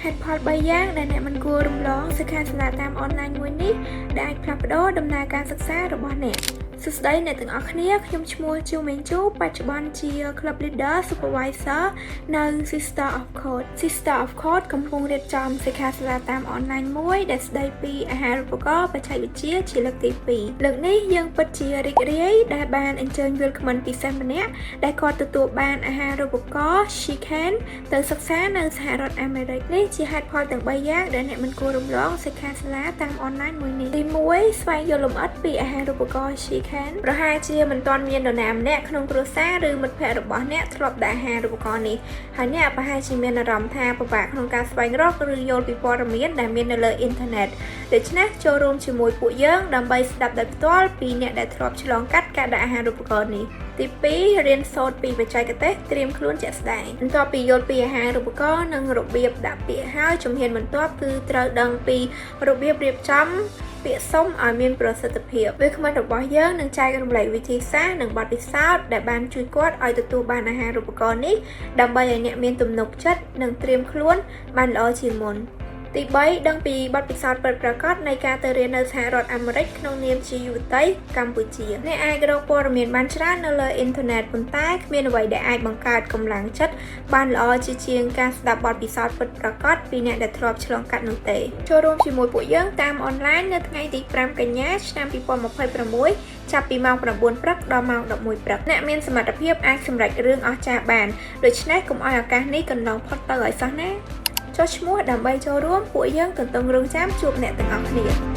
ហេតុផល3យ៉ាងដែលអ្នកមិនគួររំលងសិក្ខាសាលាតាមអនឡាញមួយនេះដែលអាចផ្លាស់ប្ដូរដំណើរការសិក្សារបស់អ្នកសួស្តីអ្នកទាំងអស់គ្នាខ្ញុំឈ្មោះជូមេងជូបច្ចុប្បន្នជា Club Leader Supervisor នៅ Sister of Code Sister of Code កំពុងរៀបចំសិក្ខាសាលាតាមអនឡាញមួយដែលស្ដីពីអាហារូបករណ៍បច្ចេកវិទ្យាជាលើកទី2លើកនេះយើងពិតជារីករាយដែលបានអញ្ជើញវាលក្មិនពិសេសម្នាក់ដែលគាត់ទទួលបានអាហារូបករណ៍ Chicken ទៅសិក្សានៅសហរដ្ឋអាមេរិកនេះជាហេតុផលទាំង3យ៉ាងដែលអ្នកមិនគួររំលងសិក្ខាសាលាតាមអនឡាញមួយនេះទី1ស្វែងយល់លម្អិតពីអាហារូបករណ៍ Chicken ប្រហែលជាមិនទាន់មាននរណាម្នាក់ក្នុងគ្រួសារឬមិត្តភ័ក្តិរបស់អ្នកធ្លាប់ដាក់អាហារូបករណ៍នេះហើយអ្នកប្រហែលជាមានអារម្មណ៍ថាពិបាកក្នុងការស្វែងរកឬយល់ពីព័ត៌មានដែលមាននៅលើអ៊ីនធឺណិតដូច្នេះចូលរួមជាមួយពួកយើងដើម្បីស្ដាប់ដោយផ្ទាល់ពីអ្នកដែលធ្លាប់ឆ្លងកាត់ការដាក់អាហារូបករណ៍នេះទី2រៀនសូត្រពីបច្ចេកទេសត្រៀមខ្លួនជាក់ស្ដែងបន្ទាប់ពីយល់ពីអាហារូបករណ៍និងរបៀបដាក់ពាក្យហើយជំហានបន្ទាប់គឺត្រូវដឹងពីរបៀបរៀបចំពាក្យសុំឲ្យមានប្រសិទ្ធភាពវាគ្មិនរបស់យើងនឹងចែករំលែកវិធីសាស្ត្រនិងបទពិសោធន៍ដែលបានជួយគាត់ឲ្យទទួលបានអាហារូបករណ៍នេះដើម្បីឲ្យអ្នកមានទំនុកចិត្តនិងត្រៀមខ្លួនបានល្អជាងមុនទី3ដឹងពីបទពិសោធន៍ពិតប្រាកដនៃការទៅរៀននៅសហរដ្ឋអាមេរិកក្នុងនាមជាយុវតីកម្ពុជាអ្នកអាចរកព័ត៌មានបានច្រើននៅលើអ៊ីនធឺណិតប៉ុន្តែគ្មានអ្វីដែលអាចបង្កើតកម្លាំងចិត្តបានល្អជាងការស្ដាប់បទពិសោធន៍ពិតប្រាកដពីអ្នកដែលធ្លាប់ឆ្លងកាត់នោះទេចូលរួមជាមួយពួកយើងតាមអនឡាញនៅថ្ងៃទី5កញ្ញាឆ្នាំ2026ចាប់ពីម៉ោង9ព្រឹកដល់ម៉ោង11ព្រឹកអ្នកមានសមត្ថភាពអាចសម្រេចរឿងអស្ចារ្យបានដូច្នេះកុំឲ្យឱកាសនេះកន្លងផុតទៅឲ្យសោះណាចុះឈ្មោះដើម្បីចូលរួមពួកយើងទន្ទឹងរង់ចាំជួបអ្នកទាំងអស់គ្នា